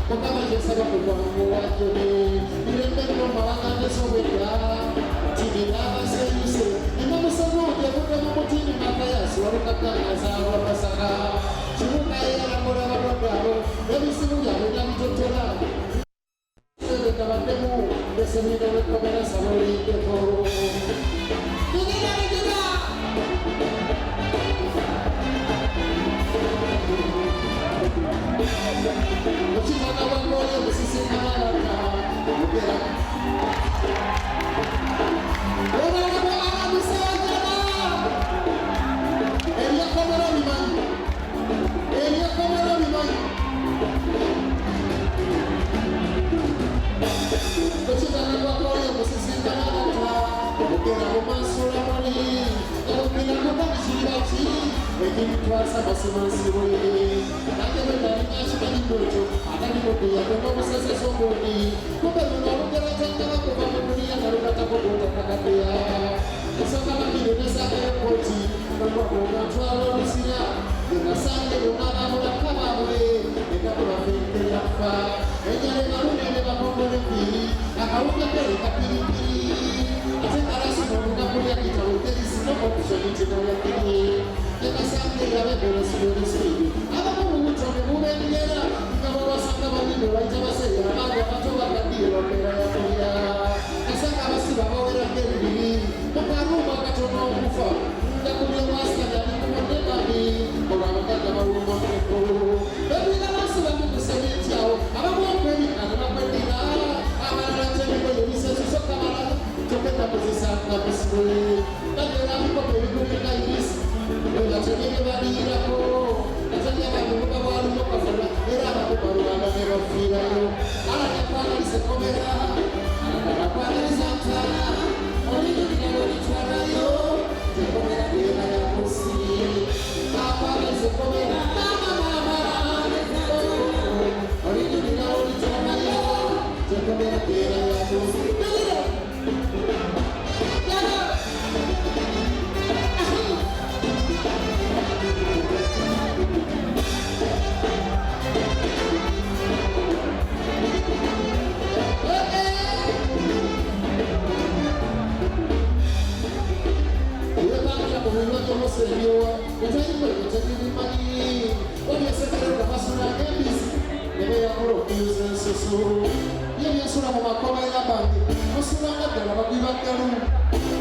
Mukama kyesaba ku bwangu wajjone mirembe mawanga nesobwedda tibira abaseyuse emamusana ojabudde mu mutini makayasi walukakangazaalwa basaka kibuga eralamula abalwadde abo ebizibu byabwe nabitotola baddemu esemiro lwekomera sabolindeko okimana wangoli obusisinaalaka omugera olalabaalamusajana eryakomera bimanyi eryakomera bimanyi okimana wangoli obusisinaalaka omugera mumansula muli obuginamugabikiraki ekimutwasa masimansibwe nange bwendalinakimanyidde ekyo atalimuddeyagenda obusesesa obundi kumbe luno olugeratangala kuva mu duniya nalukatako gwotakakaddeya ensonga bakiri nesanga ekooti olwabongatwala olusira enasange lunababulaka baabwe engabulafenteyafa enyale balunene bakongolebbiri akawukekere kapiripiri ate nalasino olunakulya kitabo terisino optionitinoyakiri enasange yabebolesibolesiri abamu mubutone bubenjera nga babasanga banene baita baseera abaana abato bagaddiye bambeera yakulya nasanga abasiba bawerako ebibiri mukaluuma katono okufa ndakulya mwasitajali kumondekani olwabagagga balumako ebira basiba mukusema ekyawo abamu okwebikana bakwedira abalala temigoye bisesusoka balala tokenda kuzisanga bisibwe bagera bikopo ebigulika ibisi ebatenere balirako atali abantu mubabwalumu kafuna era abantu balubanga ne bafiirayo alatyakwagalize komera alakwagaliza ntala oliyulira lolitwalayo tekomera byera yakusi akwagalize komera oliyulira lolitwalayo tekomera byera yakusi Señor, tengo que tener maní. Hoy se quiere la basura que mis le voy a por Dios en su. Y en su la mamá come la parte. No se la mata la viva que no.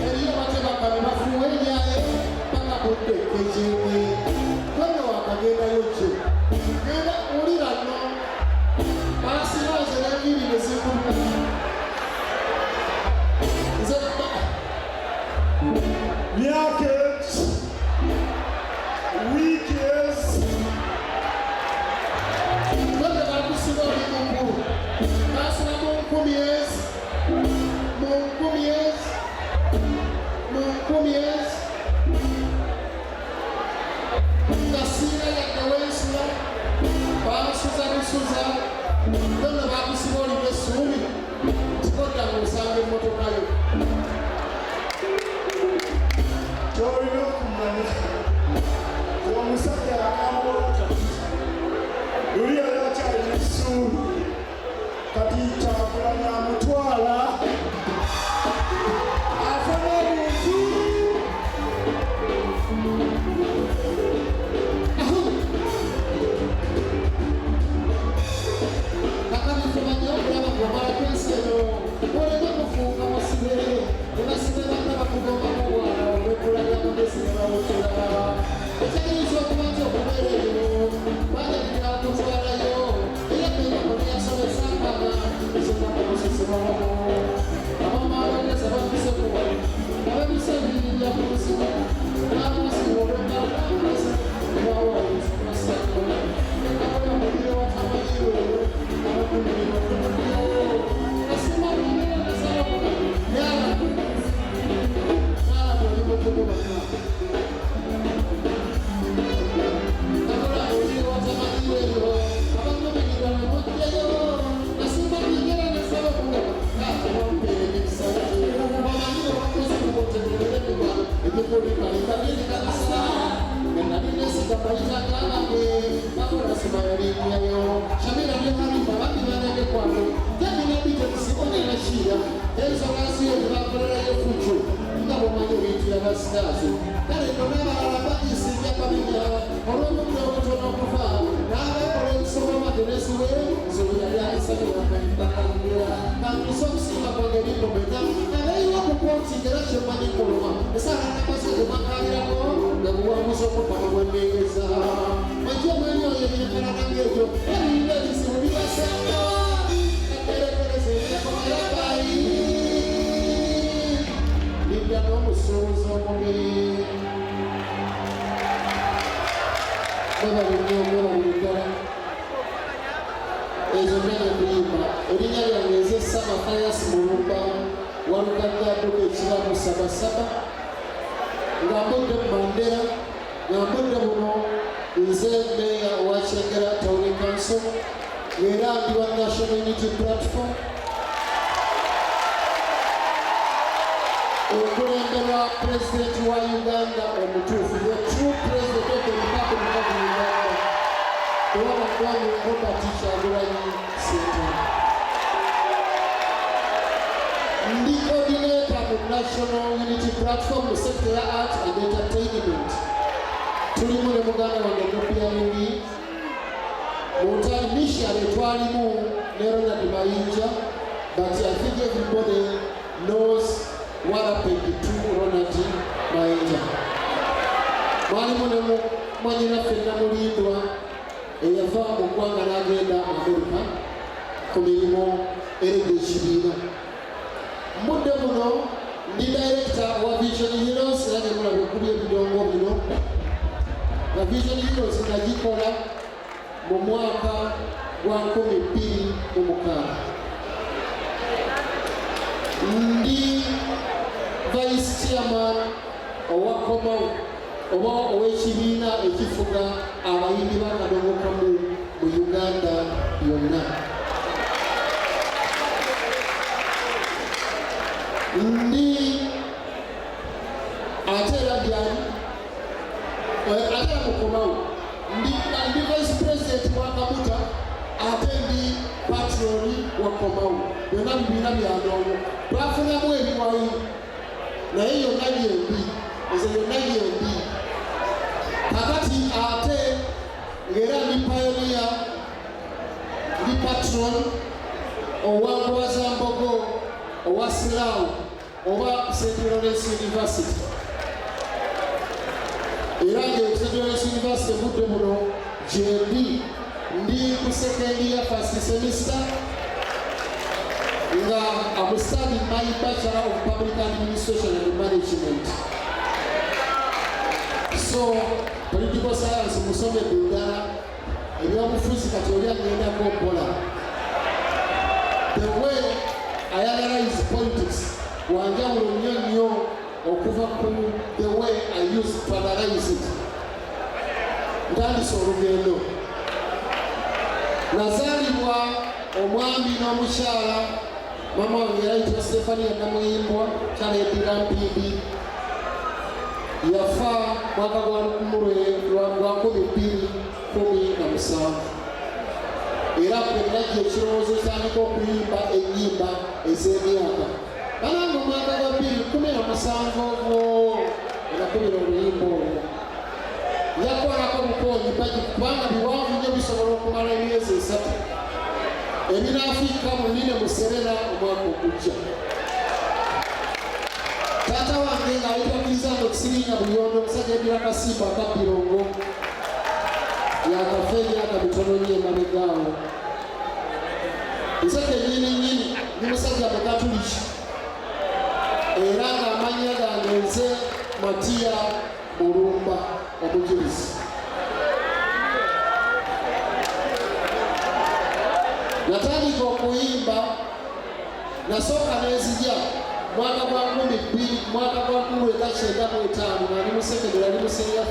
El día va a llevar para la fuella para poder que llegue. Cuando va a caer la noche. Queda morir no. Para si no se le vive de segunda. Yakets. Weekends. Quando vai pro senhor Mungu, passa na mão comienza, Nasira ya kawesla, passa quando vai pro senhor Mesumi, escuta o sangue motocaio. Joy no kumani. Omusajja akambolota luli alakyali n'essuubi kati Kyagulanyi amutwala afuna ebintu kakabifumanya okulaba ng'omala kw'ensi eno oleme kufuuka musibe ebasibe banna bakugomba mubwala olw'ekulanya mugezi ne bawotera ekiyinza okubanja okubeera eyo bajalira kutwalayo era neyomo neyasomesangana ezonakumusisibwamu abama abageza bakusekuwa abebisebirira ku buzibu n'abuzibu olw'eddalaamasa bwawawuzimasako nekabonamuliro watamaliro abakuliriro kumuliro asima bimera nasalamuga yalaku nalamu olimukugubaka Shamira siyo tebakolerayo fujo nga bwomanyi ebintu byabasitaazi kale no n'abalala bagisinga babenya olw'obudde obutono okuva n'abakola ebisoma magenesiwe nsolo yali alisabirakanibakangera kantusa okusinga kwange ebintomenya abeeyiwa ku kooti era kyemanyi kuluma esaala n'amasaje makalirako nga buwanguzi okupama bwennengeza majjo omwami oyo ebinekalanangaebyo ebiyinga ebizibu bibasanga akerekereza ebyakomayagayi libya n'omusuubuzi omubiri mwebalunyoomwebalugala ezo nene kuyimba erinnya lyange ezessa Mathias Mulumba walugadde adduka ekiramu sabasaba nga mbudde mu Mandera nga mbudde buno nze meeya owa Kyengera Town Council era ndi wa National Unity Platform okulemberwa pulezidenti wa Uganda omutuufu the true president of the Republic of Uganda owabagwanyi Robert Kyagulanyi Ssentamu. Ndi coordinator mu National Unity Platform mu sector ya art and entertainment. Tulimu ne muganda wange Mupiamugi Montani Michelle twalimu ne Ronald Mayinja, but I think everybody knows what happened to Ronald Mayinja. Mwalimu ne mwanyinaffe Namulindwa eyava mu ggwanga n'agenda America ku mirimu erega ekibiina. Mudde muno ndi director wa Vision Heroes era ne mulaba okuli ebidongo bino. Na Vision Heroes nagikola mu mwaka gwa 2026. Ndi vice chairman owa Komau oba ow'ekibiina ekifuga abayimbi b'akadongo kamu mu Uganda yonna. Ndi ate era byali ate mu Komau ndi vice president wa Kamuta ate ndi patron wa Komau byonna bibiina byandongo twafunamu ebiwayi naye yonna byembi ezo yonna byembi kakati ate ng'era ndi pioneer ndi patron owa Gwazambogo owa Silaw oba St. Lawrence University era nga St. Lawrence University budde muno gyendi ndi ku second year first semester nga I'm studying my Bachelor of Public Administration and Management. So political science musome ddala ebyobufuzi kati oli agendako mpola. The way I analyze politics wanjawulo nnyo nnyo okuva ku the way I use to analyze it. Ntandise olugendo. Nazaalibwa omwami n'omukyala mama wange yayitibwa Stefania Namuyimbwa kyaleetera Mpimbi. Yafa mwaka gwa 2017 era kwenajja ekirowoozo kyandika okuyimba ennyimba ez'emyaka balanga omwaka gwa 2017 ogwo enakumira oluyimba olwo yakolako bukoonyi pagi kubanga biwanvu nnyo bisobola okumala emyezi 3 ebinaafiika mu Nnine Muserera omwaka ogujja. Taata wange ng'ayitibwa Kirizando Kisirinya Buyondo omusajja eddira Kasimba Akabirongo yakafa emyaka mitono nnyo emabegaawo. Nze kennyini nnyini ndi musajja Mukatuliki era ng'amannya gange nze Matiya Mulumba omujulizi. Natandika okuyimba nasooka neezija mwaka gwa 2000 mwaka gwa 1995 nali mu secondary ali mu senior 3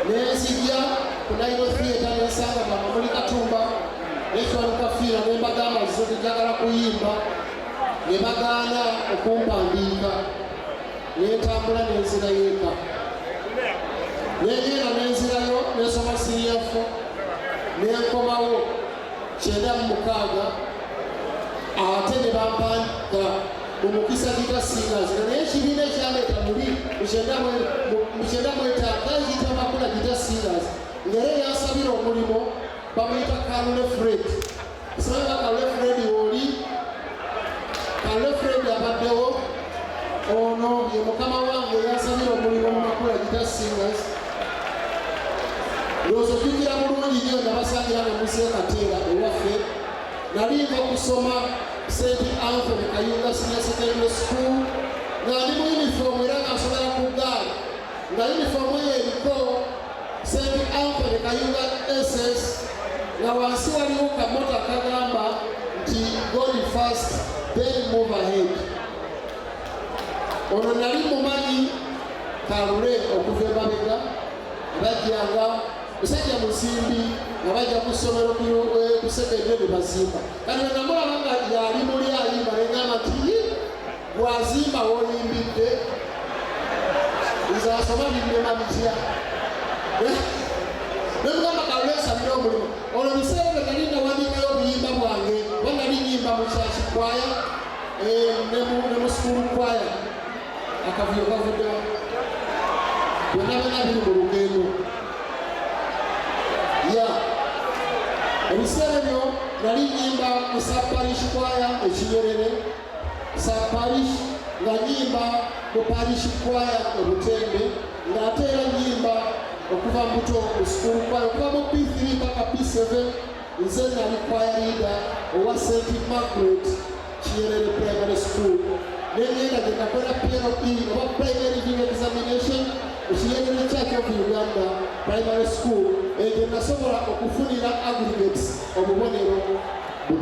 neezija ku Nile Theatre nesanga Mamuli Katumba n'ekiwalo Kafiira ne mbagamba nze njagala kuyimba ne bagaana okumpandiika nentambula nenzirayo eka negenda nenzirayo nesoma senior 4 nenkomawo 96 ate ne bampandika umukisa gita singers naye ekibiina ekyaleeta muli mukyenda mwetaaga gita makula gita singers ngere yasabira omulimu bamuyita Karole Fred kusanga Karole Fred oli Karole Fred abaddewo ono ye mukama wange yasabira omulimu mu makula gita singers loozo jjukira bulungi nnyo nga basangira ne Musee Kateera ewaffe nali nva kusoma St. Anthony Kayunga Senior Secondary School ng'ali mu yunifoomu era ng'asobera ku ggaali nga yunifoomu ye eriko St. Anthony Kayunga SS nga wansi waliwo kamota kagamba nti God first then move ahead. Ono nali mumanyi Kalule okuva emabega bajjanga musajja musimbi nga bajja ku ssomero ku sekendere bazimba kati namulaba nga yali muli ayimba negamba nti bwazimba wolimbidde nzasoma binnema bitya nemugamba Kalule nsabire omulimu olwo biseera bwe nali nawandikayo obuyimba bwange oba nali nyimba mu kyaki kwaya ne mu sukulu kwaya akavuyo kavuddewo byonna byonna biri mu lugendo ebiseera ebyo nali nyimba mu saparish kwaya ekinyerere saparish nga nyimba mu parish kwaya ebutembe ng'ate era nyimba okuva muto mu sukulu kwaya okuva mu P3 paka P7 nze nali kwaya leader owa St. Margaret Kinyerere Primary School nengenda gye nakola PLP oba Primary Leaving Examination ekinyerere Church of Uganda Primary School egye nasobola okufunira aggregates obubonero 5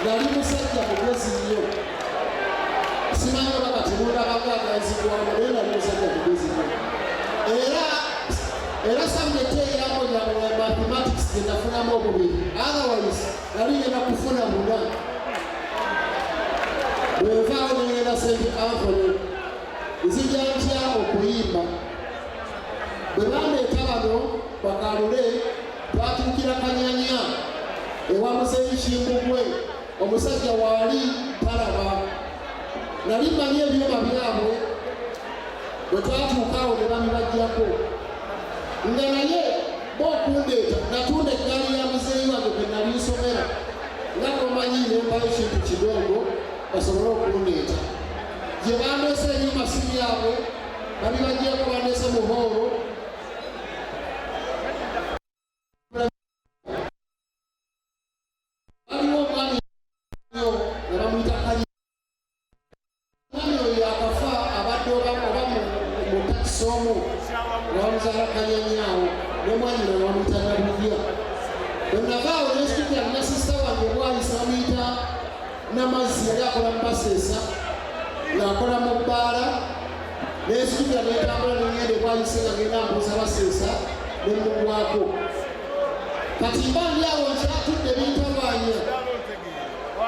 nali musajja mugezi nnyo simanyi oba kati mundabako agazigwamu naye nali musajja mugezi nnyo era subject eyambonya mu mathematics gye nafunamu obubiri otherwise nali ngenda kufuna buna bwevaawo nengenda St. Anthony nzija ntya okuyimba bwe bandeeta bano Bakalule twatuukira Kanyanya ewa Musenyi Kimbugwe omusajja waali talaba nali mmanyi ebyuma byabwe bwe twatuukaawo ne bamibajjako nga naye bookundeeta natunda eggaali ya muzeeyi wange gwe nali nsomera nga nomanyi nempayo kintu kidogo basobole okundeeta gye bandeese enyuma si byabwe babibajjeeko bandeese muhooro waliwo omwami nga bamuyita Kali omwami oyo yakafa abadde oba mu takisi omu nga bamuzaala Kanyanyaawo nomwanyina bamuyita Nabuvya bwe navaawo nesituka alina sisita wange bwayisa bamuyita Namazzi yali akola mu Baseesa ng'akola mu bbaala nesituka netambula nengende bwayise nga ngenda mbuuza Baseesa nemugwako kati mba ndi awo nkyatudde bintawaanya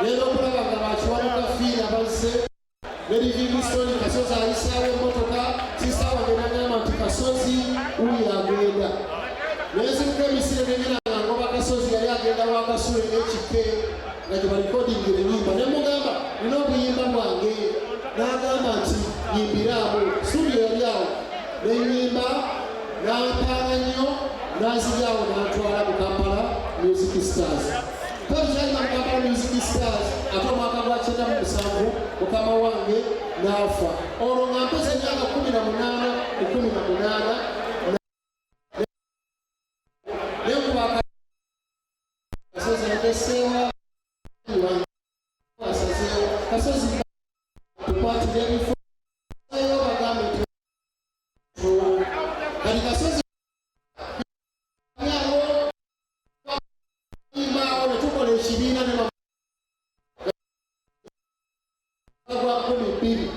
genda okulaba nga bakiwanuka fiina bazze ne Livingstone Kasozi ayisaawo emmotoka sisita wange nagamba nti Kasozi wuyo agenda nezimuka emisire negenda nga ngoba Kasozi yali agenda wakasule n'ekike nga gye balikodingire ennyimba nemugamba nina obuyimba bwange n'agamba nti yimbiraawo studio yali awo nenyimba n'ampaala nnyo n'aziryawo n'atwala mu Kampala Music Stars twakyalina mu Kampala Music Stars ate omwaka gwa 97 mukama wange n'afa olwo nga mpeza emyaka 18 nekubaka Kasozi yateseewa asazeewo Kasozi tukwatira ebifo bagambe kati Kasozi imaawo netukola ekibiina ne gwa 12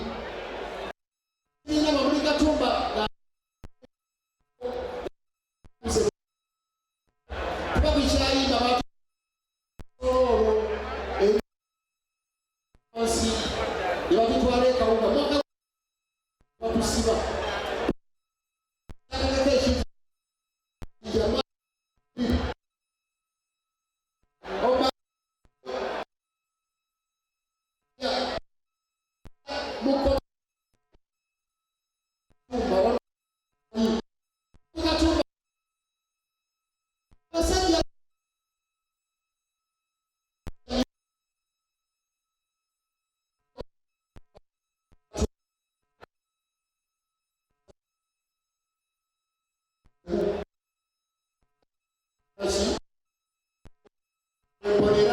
kibiina Mamuli Katumba mbonera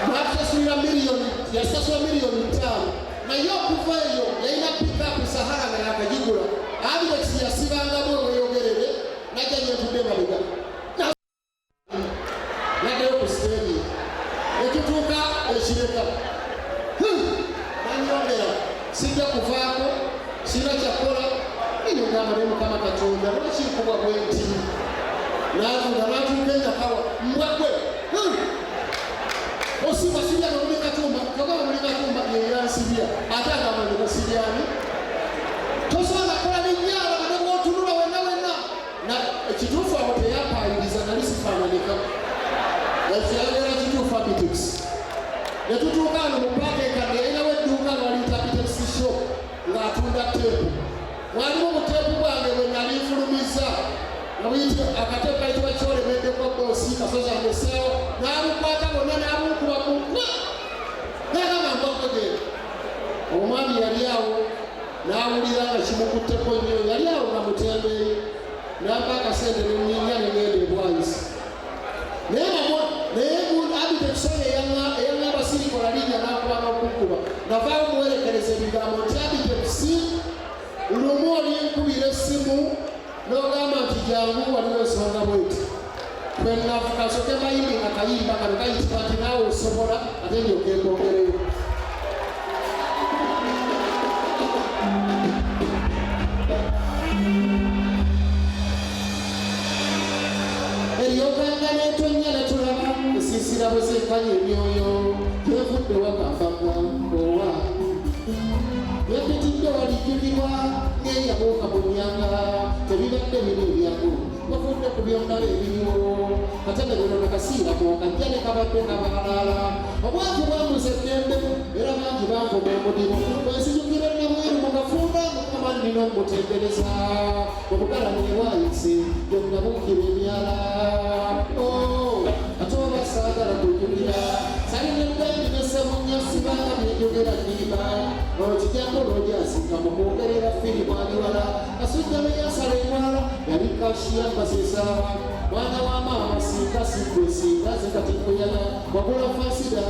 n'akusasula miliyoni yasasula miliyoni 5 naye okuva eyo yalina pikapu Sahara nga yakagigula Abidesi yasibangamu weyogerere najja nyetudde mabega naddeyo ku siteegi ekituuka ekireka nanyongera sijja kuvaako sina kyakola eyo ngamba ne Mukama Katonda lwakinkubwa bwenti natuuka enyakawa mbwagwe osiba sibya nomuli Katumba kagaba muli Katumba yeyansibya ate agamba ne basibyani tosobola kola n'ennyala nga nebwotunula wenna na ekituufu abo teyapayiriza nali sifaananika ekiragera kituufu Abitex netutuuka ano mu paaka ekadde yalinawo edduuka nga waliyita Abitex shop ng'atunda teepu mwalimu obuteepu bwange bwe nali nfulumiza akateepu kayitibwa kyolemeddeko boosi kasozi amesaawo n'abukwata bonna n'abukuba kunkwa n'agamba mbwagogera omwami yali awo n'awulira nga kimukutteko nnyo yali awo nga mutembeeyi n'ampa akasente nenyinya negenda ebwayisi naye Abitex eyaŋŋamba sirikola linnya n'akubanga okukuba navaawo muwerekereza ebigambo nti Abitex lumu olinkubira essimu n'ogamba nti jangu waliwo ensonga bweti kasoke mayimbi nga kayimba kano kayitibwa nti naawe osobola ate ndyoka ekwongereyo eryoganga n'etonnya netulaba esiisira bwe zenkanya emyoyo twevudde wakafanga owa yepitidde walijjulirwa ng'eyabuuka mu nnyanga tebibadde biri ebyago bavudde ku byonnala ebiriwo ate ne bino nakasiira kajja ne kabadde kabalaala obwavu bwambuza eddembe era bangi banvuga omudimu bwensijukira nnabweru mu gafunda Mukama nnina omutendereza obugala nebwayise byonna buukira emyala ate oba saagala kujjulira salina ebbendi nesebunya sibanga byejogera nniba okijjako lwojasinga mu kwogerera firimu aliwala kasujja meyasala emwala yali kashiya mbasesaba mwana wa maama singa sigwe singa zekatikuyana wagula fasida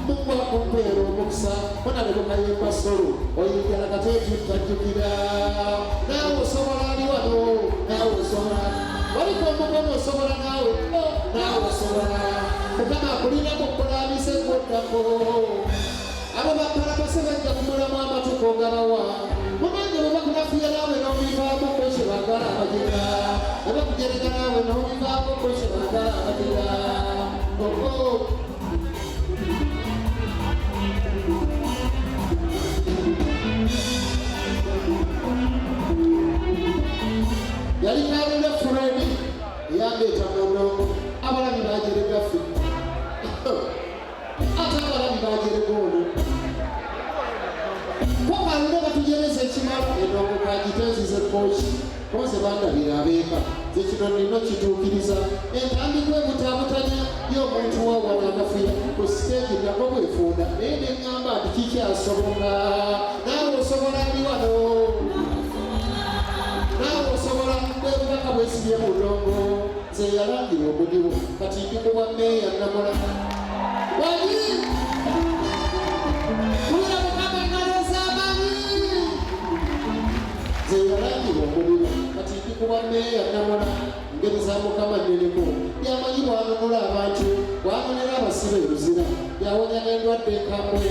mukwako mpeera omukisa onalebukayemba solo oyinjala kateetutajjukira naawe osobola ali wano naawe osobola waliko omukono osobola naawe osobola Mukama akulinamu okulaabisa egoddako abo bapalapase bajja kumulamu amatuko galawa mumange bwe bakunafuya naawe n'obivaako ko kye baagala abagera ne bakujereka naawe n'obivaako ko kye baagala abagera yali naalina fulani eyandeeta mondongo abalabi bajeregaffe ate abalabi bajeregoono kokalule batujereza ekimala endongo kagitenzize kooki konse bandabira abeeka zekino nino kituukiriza entandikwa ebutaabutanya y'omuntu wawala amafuya ku siteegi nako bwefunda naye neŋŋamba nti kikyasoboka naawe osobola ali wano naawe osobola bwebubaka bwesibye mu ndongo nze yalangira omudimu kati ndikubwa meeya Namola wali kulira Mukama naleza amanyi nze yalangira omudimu kati ndikubwa meeya Namola ngeri za Mukama nneneko yamanyi bwanunula abantu bwanonera abasibe eruzira yawonya n'endwadde enkambwe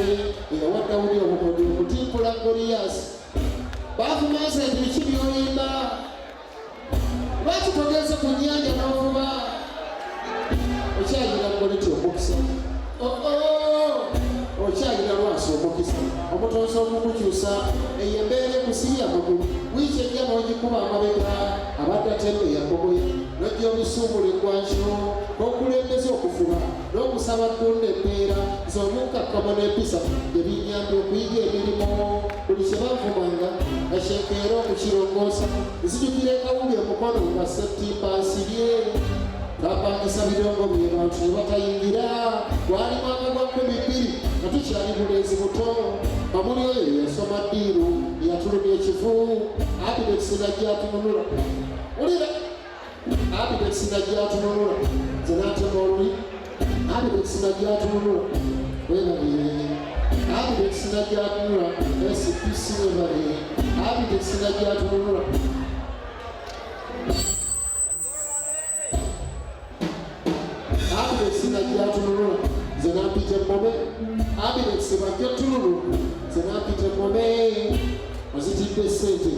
eyawa Dawudi obukodo okutimpula Goliyasi bakumansa nti biki byoyimba lwaki togeze ku nnyanja n'ovuba okyagira mugoleti omukisa okyagira lwasi omukisa omutonzi omukukyusa eyo embeera ekusirya amagulu wiiki ejja n'ogikuba amabega abadde atembeya mbogoya n'ojja obisuubula eggwankiro n'okulembeza okufuba n'okusaba ttunda empeera z'omukakkamo n'empisa ebinyambye okuyiga emirimu buli kye bavumanga gashenkeera okukirongoosa nzijukira ekawuli omukono nga Septemba nsibye twapangisa bidongo bye bantu ne batayingira gwali mwaka gwa 12 nga tukyali bulenzi buto mamuli oyo yasoma ddiiru yatulumya ekivu Abitex najja atununula ulira Abigail Sinajatunura, Zanata Mori, Abigail Sinajatunura, Abigail Sinajatunura, SPC Valley, Abigail Sinajatunura. Abigail Sinajatunura, Zanapita Mobe, Abigail Sinajatunura, Zanapita Mobe, was it in the city?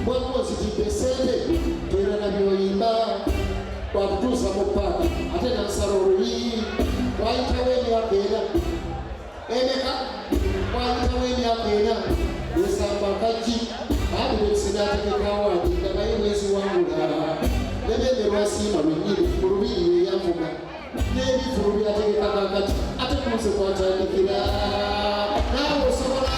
What was it in the city? Kwa kutuza mpaka atena sarori waitaweni apena emeka waitaweni apena yesamba kaji abule sinateke kawadi kanaye mwezi wangu la nebe rwasima mwingine kurubiri yavuga nebi furubi ateke kakati atekuze kwatandikira nawo sobola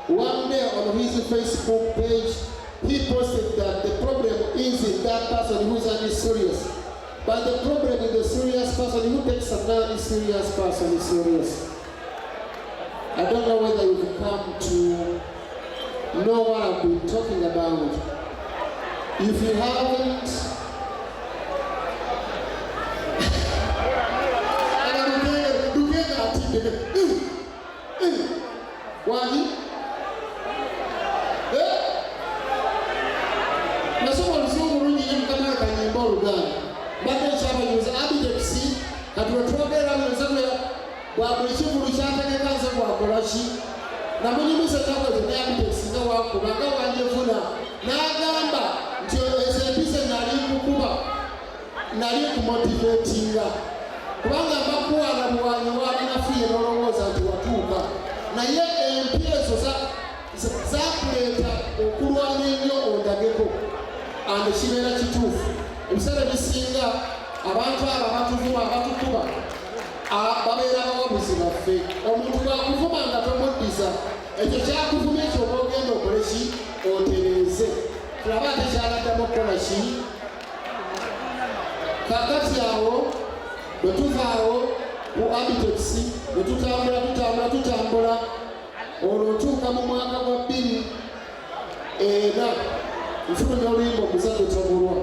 One day on his Facebook page, he posted that the problem is that person who's unserious. But the problem is the serious person who takes a non-serious person is serious. I don't know whether you've come to know what I've been talking about. If you haven't, wani nasoma luzungu rungi kama kanyimbo lugani bado chama yuza abidexi katwatogera mwanzano wa kulichivulu cyatane kanza kwa kolashi na munyimusa cyangwa ze abidexi na wakubanga wanjefuna nagamba nti esepise nali kukuba nali kumotivatinga kubanga bakuwa na buwanyi wabinafiye nolowoza nti watuuka naye empyezo zakuleta okulwana ennyo ondageko ande kibeera kituufu ebiseera bisinga abantu abo abatuvuma abatukuba babeera bawabuzi baffe omuntu bwakuvuma nga tomuddiza ekyo kyakuvuma ekyo oba ogenda okoleki otereeze tulaba ate kyaladdamu okukola ki kakati awo bwe tuvaawo ku abitex bwe tutambula olwo ntuuka mu mwaka gwa 2004 nfulumya oluyimba omuzadde tabulwa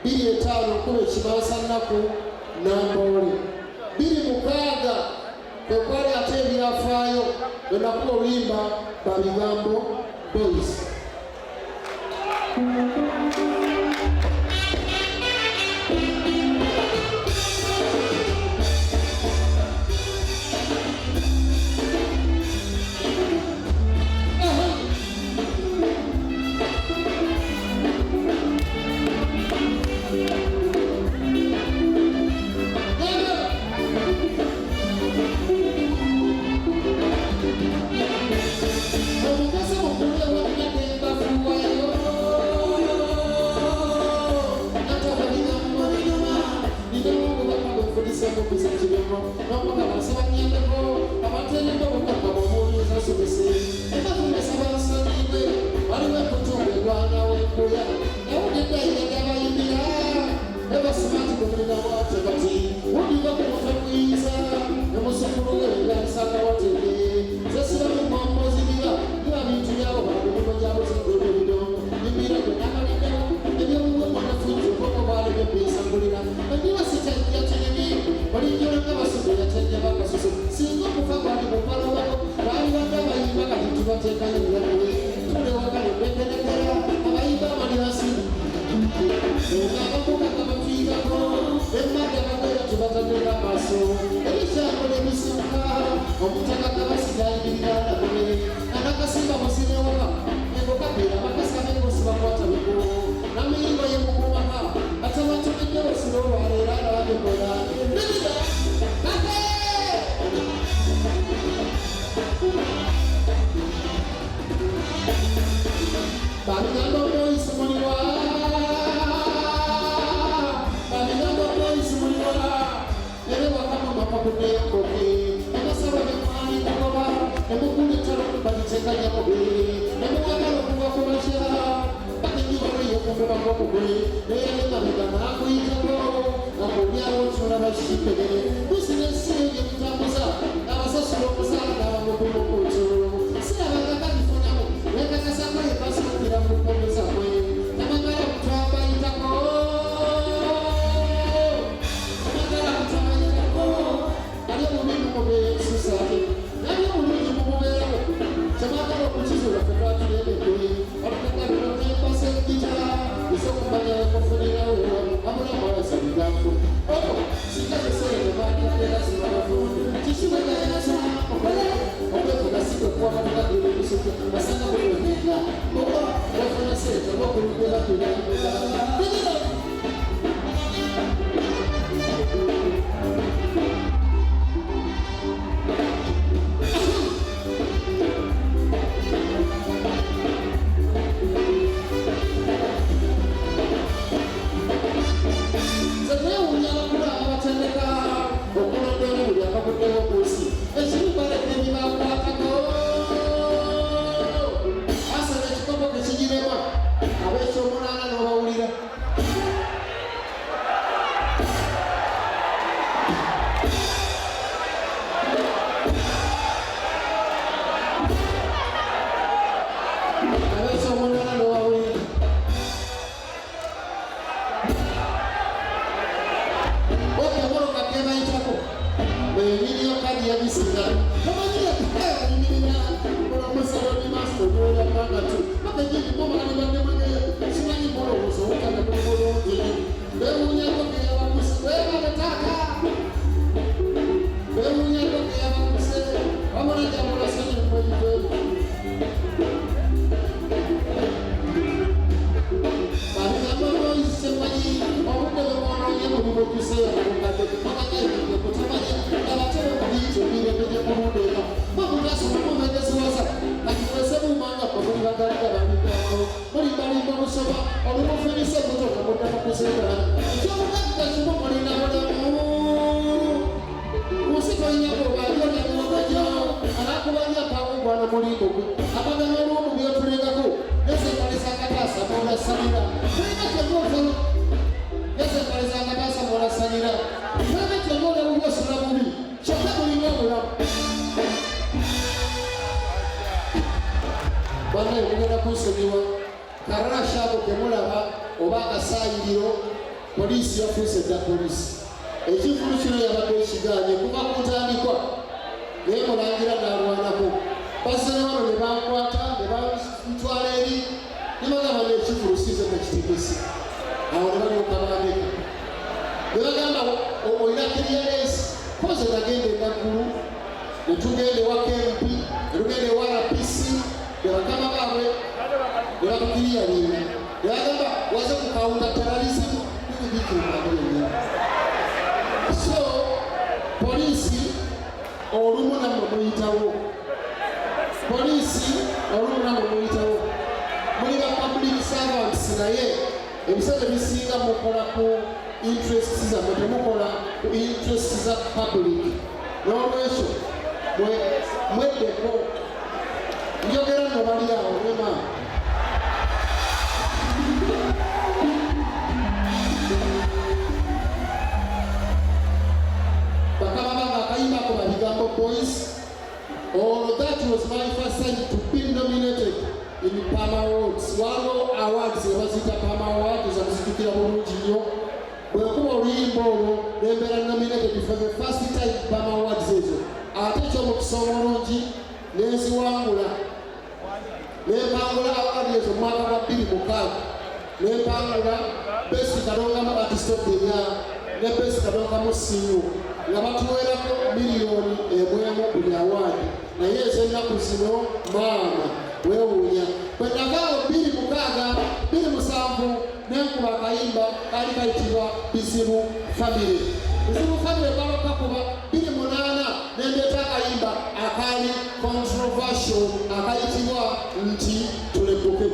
2005 nkuba ekibaasa nnaku namboole 2006 kwe kwali ate ebyafaayo bwe nakuba oluyimba Babigambo Boys. kuya ewudde yabayimbira ebasimati kumulina bwategati wudiva kumufe mwiza emusukulu weeganisaka watende zesiramu mwambozibira biba bintu byabo balumino gyabo zingolebidongo imbira gwenamalideo ebyobuwe mwanafunzi okoko balegebesangulira endiba sityatenemi balinjolanga basudde yatende bakasusu singa okufa gwali mupalobako baali badde abayimba kati tubateekayo ebirabire tulewagale bekenekera abayimba amalirasi akakuka kabafiirako emmadde bagera tubatagera amaaso ebikyakola ebisuka omutaka kabasigayimirira nabwe anakasimba musinewoka engokabeera bakasikabengosi bakwata biko namiyimba yemukumaka atabatumidde bosiro olwaleero alabagekola nibida ate babigamba boyisi muliwa pakunekoke emasaba nemwali kugoba nemukulitalo balitekanyamubiri nemuwagala okuva kubakira bakenyibalo yokukubakokugwe neyalemabega nakuyitako ngakulyawo nsula bashipegere businesiyo byemutambuza abasasula omusaala nabamugumukutu sirabagakalifunamu nekakasako ebasukira mukomezakwe namagala kutwabayitako polisi yafuuse dda polisi ekivulu kino yabadde ekiganye kuva ku ntandikwa naye mulangira n'alwanako basene wano ne bankwata ne bantwala eri ne bagamba n'ekivulu size tekitegesi awo ne balyoka bandeka ne bagamba olina kiriyaleesi koze nagenda enaggulu ne tugenda ewa KMP ne tugenda ewa RPC ne bakama baabwe ne batukiriyalinga ne bagamba waze ku kawunda terrorism. So, polisi olumu namwe muyitawo. Polisi olumu namwe muyitawo. Muli ba public servants naye ebiseera bisinga mukola ku interests zammwe temukola ku interests za public. N'olwekyo mweddeko njogera nno bali awo nema waliwo awards ebaziyita Pama Awards ezazijjukira bulungi nnyo bwekuba oluyimba olwo nembeera nominated for the first time Pama Awards ezo ate ekyomukisa omulungi nenziwangula nempangula award ezo mu mwaka gwa 2006 nempangula best kalongamu artist of the year ne best kalongamu single nga batuweerako miliyoni emwemu buli award naye ez'ennaku zino maama weewuunya bwe navaawo 2007 nenkuba akayimba kaali kayitibwa Bizibu Family. Bizibu Family balokakuba 2008 nendeeta akayimba akaali controversial akayitibwa nti tulebuke.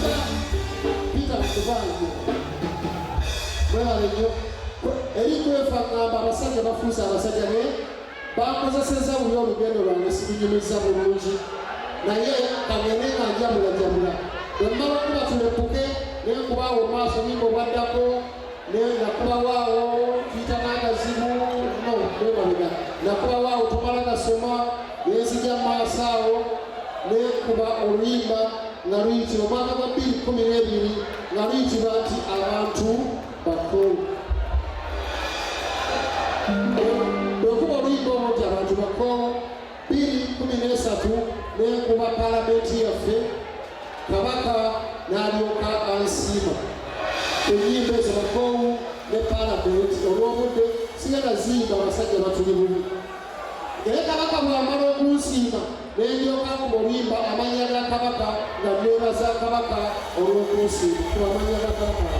Bye. bangi mwebale nnyo eri kwefa ngamba abasajja bafuusa abasajja ne bakozeseza buli olugendo lwange sibinyumiza bulungi naye kagende nga njabulajabula bwemmala kuba tulepuke nenkubaawo maaso nimba obwaddako nakubawaawo tuyita n'agazibu no bwebaliga nakubawaawo tomala gasoma nenzija maaso awo nenkuba oluyimba nga luyitira omwaka gwa 2012 nga luyitibwa nti abantu bakulu bwekuba oluyimba omwo nti abantu bakulu 2013 nenkuba palamenti yaffe kabaka n'alyoka ansiima enyimba ezo bakoowu ne palamenti olw'obudde sigenda ziyimba abasajja batuli bubi naye kabaka bw'amala okunsiima nenjoka oluyimba amannya ga kabaka nga nebaza kabaka olw'okunsiima amanya ga kabaka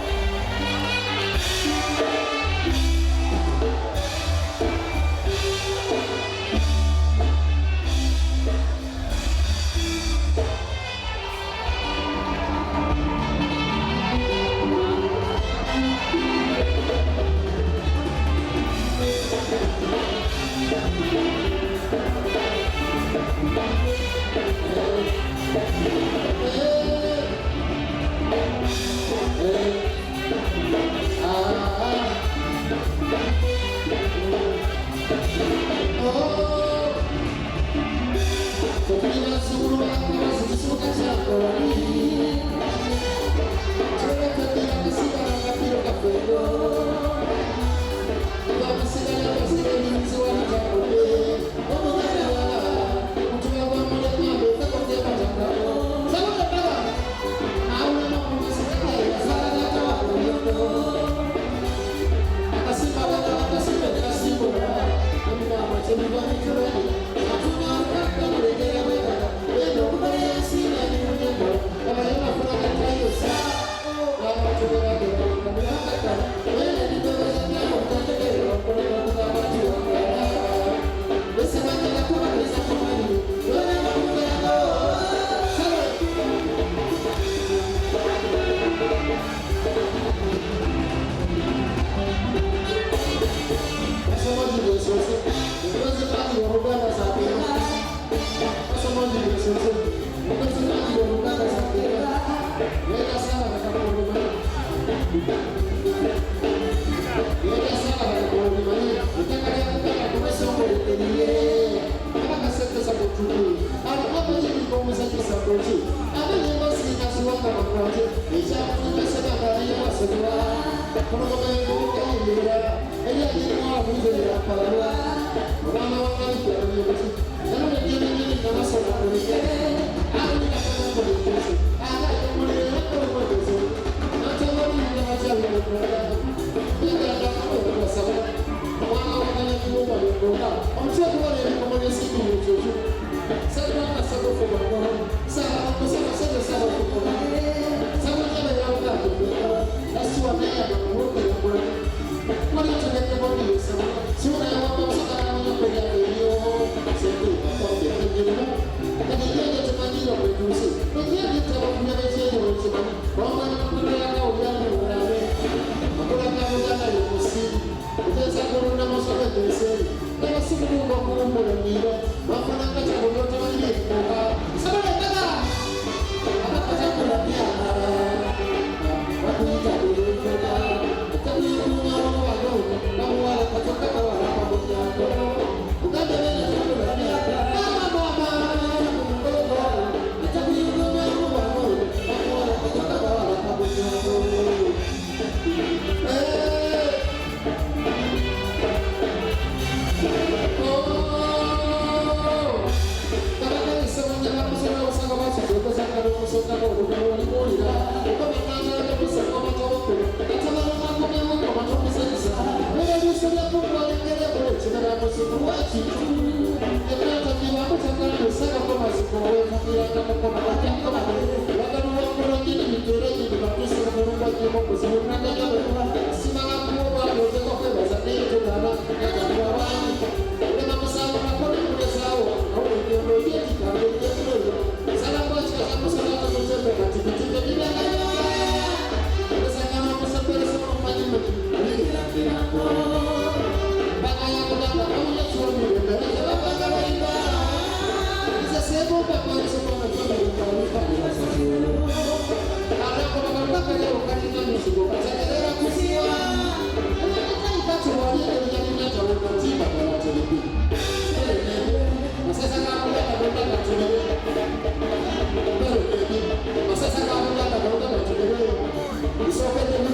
Thank you.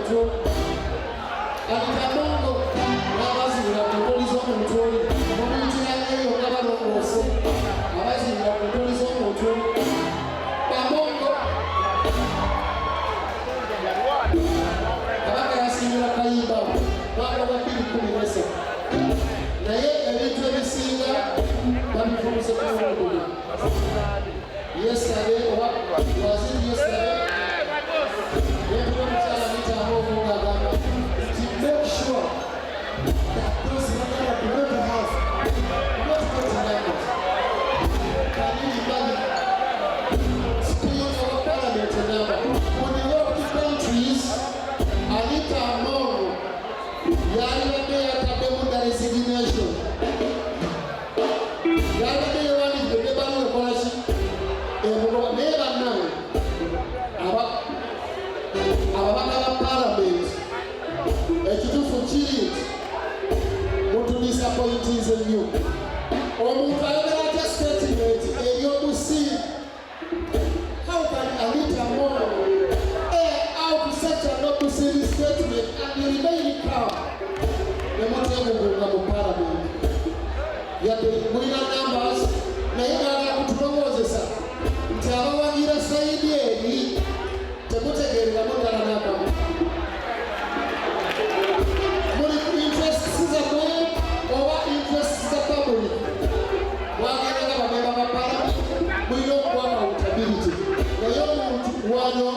omuntu alitamongo n'abazibira ku ntoli z'omuntu oli omuntu yaneeyo nga balongoose abazibira ku ntoli z'omuntu bamongo kabaka yasingira kayimba mwaka wa 2013 naye ebintu ebisinga babifumuse kumulugunya yesterday oba was it yesterday yetuwa mukyala nitamu ngagamba to make sure that those who are below the house not go to Lagos. Can you imagine? Speaking of parliament now, on the European countries, Anita Amoro, Yalade Akademunda resignation. Yalade Yawani, the Bebano Policy, and never know about parliament. Ekitu fuchiri muntu disappointing in you. Omuntu ayogera statement ey'obusi. How can Anita Amoro out such a noble statement and remain calm? Nemutemugunga mu parliament. Yadde mulina numbers naye baagala kutulowozesa nti abawagira sayidi eri temutegeereramu ddala n'akamu. Muli interests zammwe oba interests za public. Mwagendaga bamemba ba parliament mulina okuba accountability. Naye omuntu wano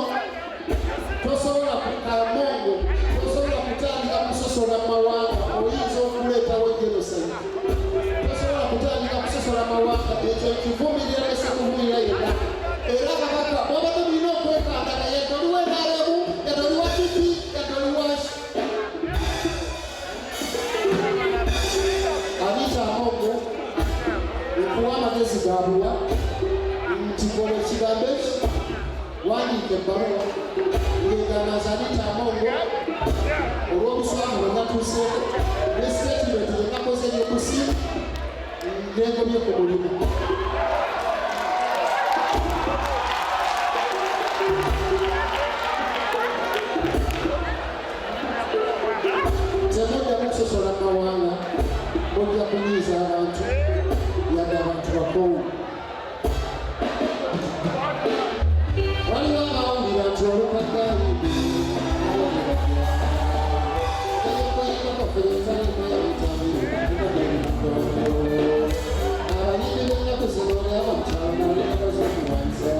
tosobola kamongo tosobola kutandika kusosola mawanga oyinza okuleetawo genocide. Tosobola kutandika kusosola mawanga ekyo kivumirira ese kuvumirira yonna. Era kabaka mwabadde mulina okwekandana yadde oliwo enaalemu yadde oliwa tipi yadde oliwa Anita Amoro okuwa amagezi gaabula nti kola ekigambo ekyo wandiika ebbaluwa ng'egamba nti Anita Amoro olw'obuswamu bwe natuuseeko ne statement gye nakoze eby'obusi n'engomye ku mulimu. Temujja kusosola mawanga mujja kunyiiza abantu yadde abantu bakoowu. Waliwo abawulira nti olukagaali abayimbi b'ennaku zino olaba mukyalo n'oleka z'okuwanza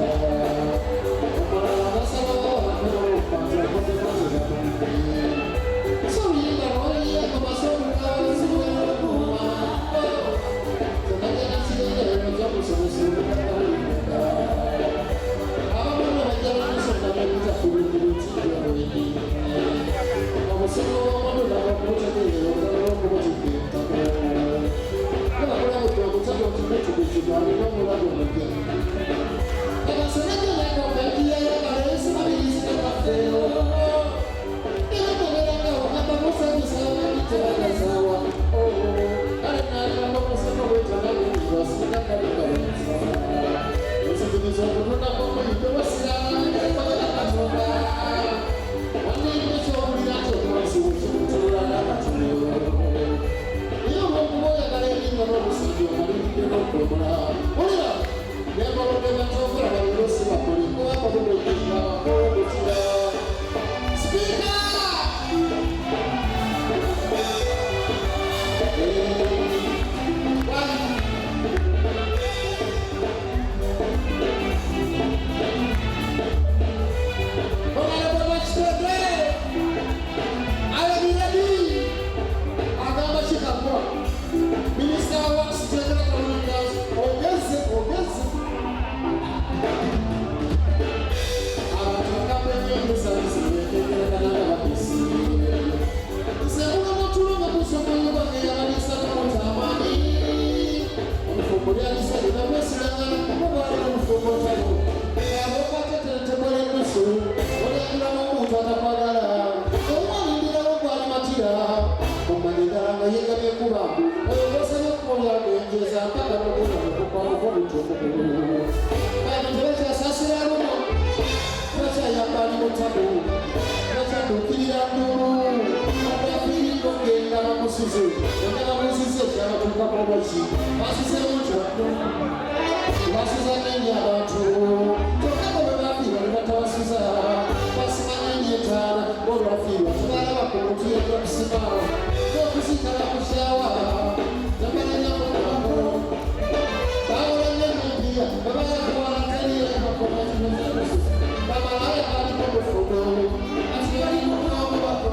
omulala basalawo abakola okubanza kotekozeratombi so oluyimba lwoliyeko basomukaziweokuma tenagenda kigenderero gyokusomesa olukagaaliga abamuna bajja bakusonda bemita kubikubitiyoweni omusomo w'omuntu nabakubutegeera ogala okubutigeetako nabakulabudde omutego otumetugizibwa alina omulago omujja abasenegerakobegiyayabalesibabilizibakafeero ebagoberagawo abamusanyusaababitebagazawa kale nagamba omusemo bwetanagulibwasinakalikalesa osikiriza okutundako omuyito basiraanekogera katonda waneyina ekyowulira nti omwasibu kimutulula n'amatulo naye olwokuba oyagala eringa n'obusingi omalirideko okwemula ulira nembalonde batokera balinosi bakoli kuba bakubekinga bakobutira sipiika Minister of Works, General Communicators, ogeze abantu bakapenye emisabisi yetegerekana bakisi sebula mutulunga kusomoyoba ngeyalisa kamutamaani omufumbo lyalisa linamwesiganga mubwalira omufumbo talo abokwatetetebwala ennusu olengeramu omuntu atakwagala omwalindirawo gwalimatira omanyidala nga yegamye kuba oyo bosabye okukolyagenjeza mpaka nokuna okukwamuko obutuukukulu abantu tebakyasasira luno tebakyayambali mutabu tebakyatuukirira basize yongera basize cyabatuka kobachi basize mucho basize nyenye abantu tokako bebafi bali batawasiza basimanya nyetana olwafiwa tubala bakumutuye okusimao okusikala kushawa zamana nyamukwako bawola nyemipia babala kuwalataniire bakomatinaakusi bamalaya baliko bufudo ati baliko kwamubako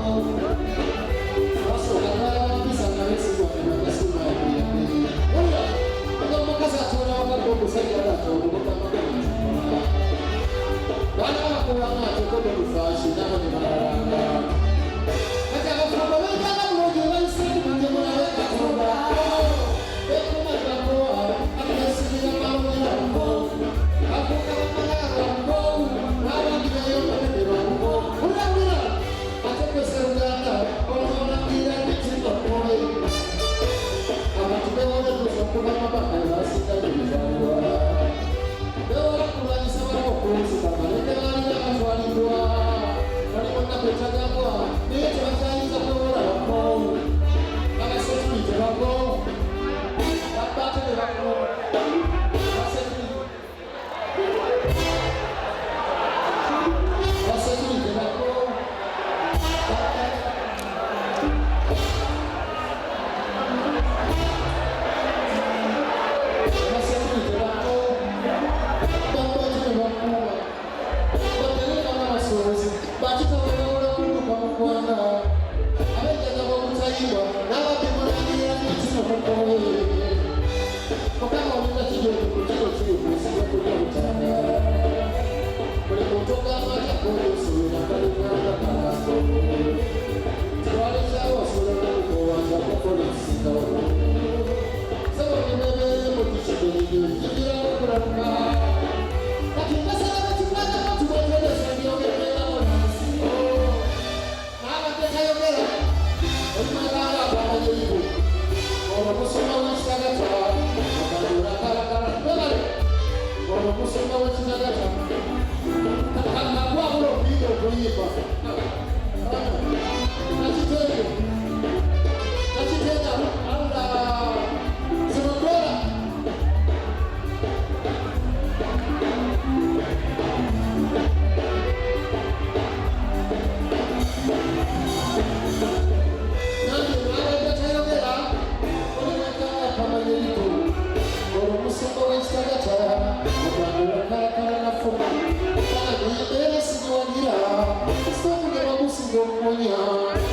Stop